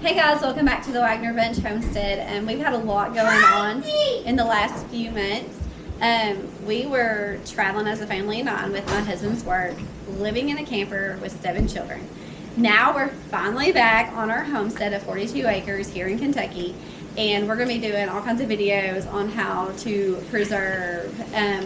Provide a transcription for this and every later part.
Hey guys, welcome back to the Wagner Bench Homestead. And we've had a lot going on in the last few months. We were traveling as a family of 9 with my husband's work, living in a camper with 7 children. Now we're finally back on our homestead of 42 acres here in Kentucky, and we're going to be doing all kinds of videos on how to preserve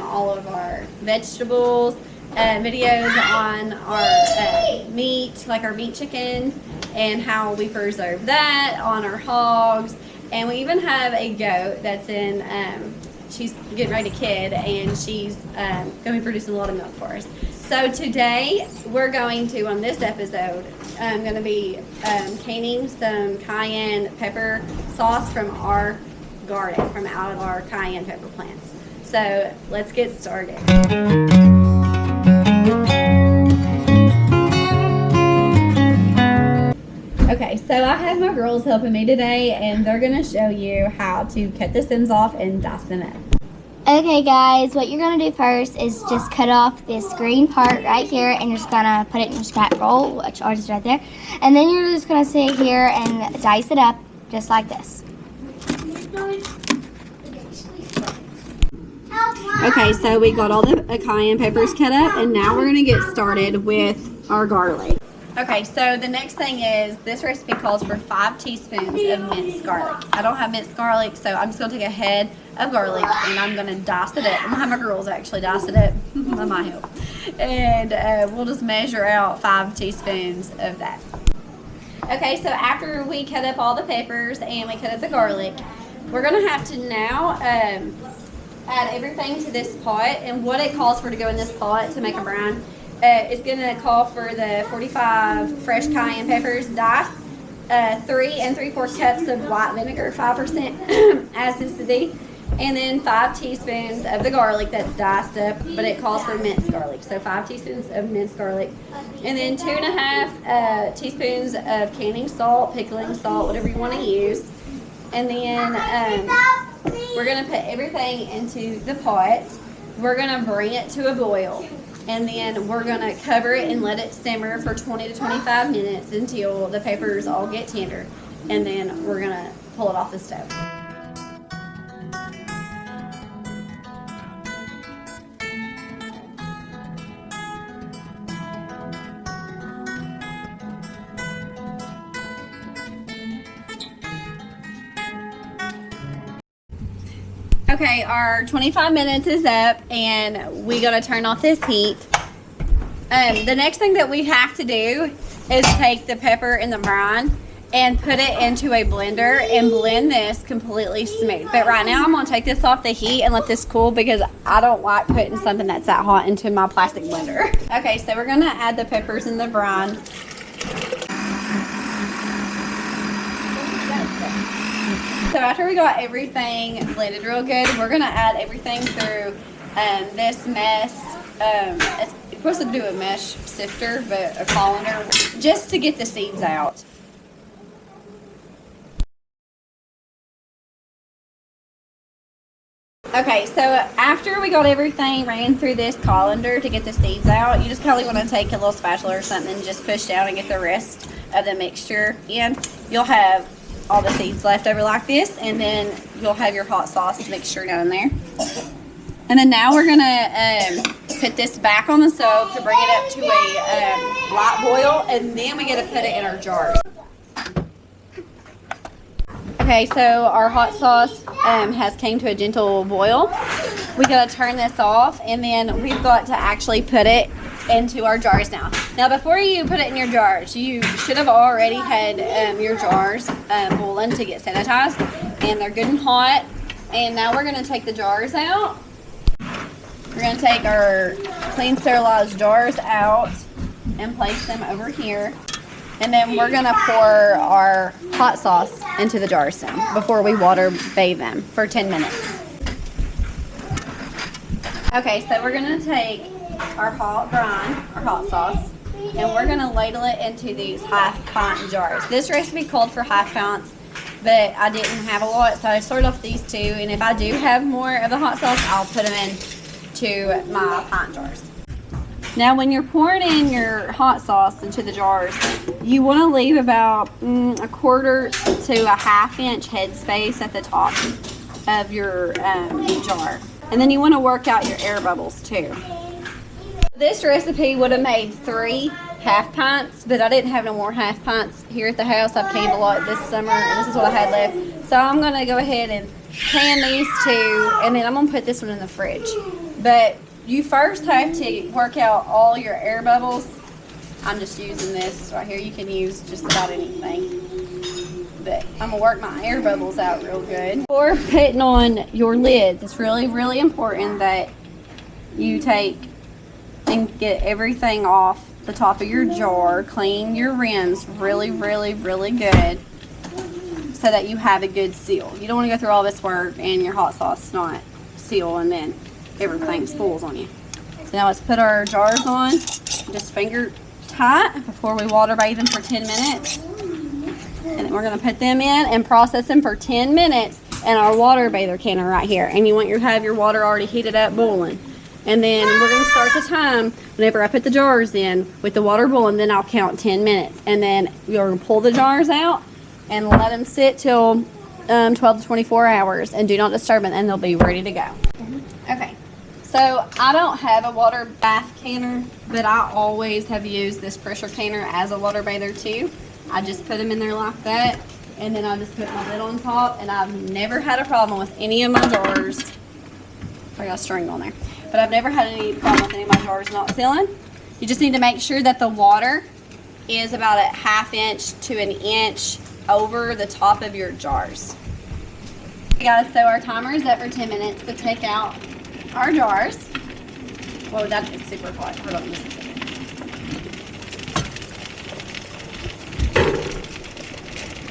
all of our vegetables, videos on our meat, like our meat chickens, and how we preserve that on our hogs. And we even have a goat that's in, she's getting ready to kid, and she's going to be producing a lot of milk for us. So today we're going to, on this episode, I'm going to be canning some cayenne pepper sauce from our garden, from out of our cayenne pepper plants. So let's get started. Okay, so I have my girls helping me today, and they're going to show you how to cut the stems off and dice them up. Okay guys, what you're going to do first is just cut off this green part right here, and you're just going to put it in your scrap roll, which ours is right there. And then you're just going to sit here and dice it up just like this. Okay, so we got all the cayenne peppers cut up, and now we're going to get started with our garlic. Okay, so the next thing is, this recipe calls for 5 teaspoons of minced garlic. I don't have minced garlic, so I'm just going to take a head of garlic and I'm going to dice it up. I'm going to have my girls actually dice it up. That might help. And we'll just measure out 5 teaspoons of that. Okay, so after we cut up all the peppers and we cut up the garlic, we're going to have to now add everything to this pot. And what it calls for to go in this pot to make a brine, it's going to call for the 45 fresh cayenne peppers diced, 3 3/4 cups of white vinegar, 5% acidity, and then 5 teaspoons of the garlic that's diced up, but it calls for minced garlic. So 5 teaspoons of minced garlic, and then 2.5 teaspoons of canning salt, pickling salt, whatever you want to use. And then we're going to put everything into the pot. We're going to bring it to a boil. And then we're going to cover it and let it simmer for 20 to 25 minutes until the peppers all get tender. And then we're going to pull it off the stove. Okay, our 25 minutes is up, and we gotta turn off this heat. The next thing that we have to do is take the pepper and the brine and put it into a blender and blend this completely smooth. But right now I'm gonna take this off the heat and let this cool, because I don't like putting something that's that hot into my plastic blender. Okay, so we're gonna add the peppers and the brine. So after we got everything blended real good, we're going to add everything through this mesh. It's supposed to do a mesh sifter, but a colander, just to get the seeds out. Okay, so after we got everything ran through this colander to get the seeds out, you just probably want to take a little spatula or something and just push down and get the rest of the mixture in. You'll have all the seeds left over like this, and then you'll have your hot sauce mixture down there. And then now we're gonna put this back on the stove to bring it up to a light boil, and then we gotta put it in our jars. Okay, so our hot sauce has came to a gentle boil. We gotta turn this off, and then we've got to actually put it into our jars now. Now before you put it in your jars, you should have already had your jars boiling to get sanitized, and they're good and hot. And now we're going to take the jars out. We're going to take our clean sterilized jars out and place them over here, and then we're going to pour our hot sauce into the jars now before we water bathe them for 10 minutes. Okay, so we're going to take our hot brine, our hot sauce, and we're going to ladle it into these half-pint jars. This recipe called for half pints, but I didn't have a lot, so I started off these 2, and if I do have more of the hot sauce, I'll put them in to my pint jars. Now when you're pouring in your hot sauce into the jars, you want to leave about a quarter to a half-inch headspace at the top of your jar. And then you want to work out your air bubbles too. This recipe would have made 3 half pints, but I didn't have no more half pints here at the house. I've canned a lot this summer, and this is what I had left. So I'm going to go ahead and can these 2, and then I'm going to put this one in the fridge. But you first have to work out all your air bubbles. I'm just using this right here. You can use just about anything. But I'm going to work my air bubbles out real good. Before putting on your lids, it's really, really important that you take and get everything off the top of your jar. Clean your rims really, really, really good so that you have a good seal. You don't want to go through all this work and your hot sauce not seal and then everything spools on you. So now let's put our jars on, just finger tight before we water bathe them for 10 minutes. And then we're going to put them in and process them for 10 minutes in our water bather canner right here. And you want to have your water already heated up, boiling. And then we're going to start the time whenever I put the jars in with the water boiling, then I'll count 10 minutes. And then you're going to pull the jars out and let them sit till 12 to 24 hours and do not disturb them, and they'll be ready to go. Okay, so I don't have a water bath canner, but I always have used this pressure canner as a water bather too. I just put them in there like that, and then I just put my lid on top, and I've never had a problem with any of my jars. I got a string on there. But I've never had any problem with any of my jars not sealing. You just need to make sure that the water is about a ½ inch to an inch over the top of your jars. Okay guys, so our timer is up for 10 minutes to take out our jars. Whoa, that is super hot. Hold on just a second.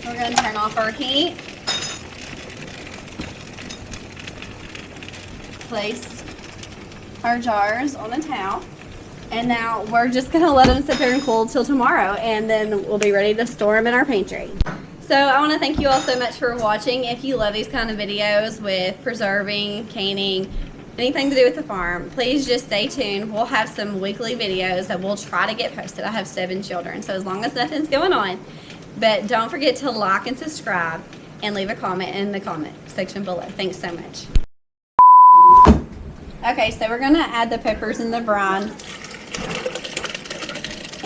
We're going to turn off our heat. Place our jars on a towel, and now we're just gonna let them sit there and cool till tomorrow, and then we'll be ready to store them in our pantry. So I want to thank you all so much for watching. If you love these kind of videos with preserving, canning, anything to do with the farm, please just stay tuned. We'll have some weekly videos that we'll try to get posted. I have 7 children, so as long as nothing's going on. But don't forget to like and subscribe and leave a comment in the comment section below. Thanks so much. Okay, so we're going to add the peppers and the brine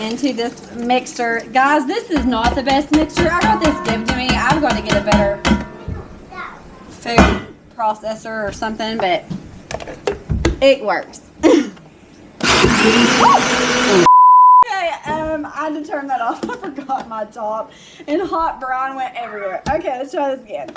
into this mixer. Guys, this is not the best mixture. I got this given to me. I've got to get a better food processor or something, but it works. Okay, I had to turn that off. I forgot my top, and hot brine went everywhere. Okay, let's try this again.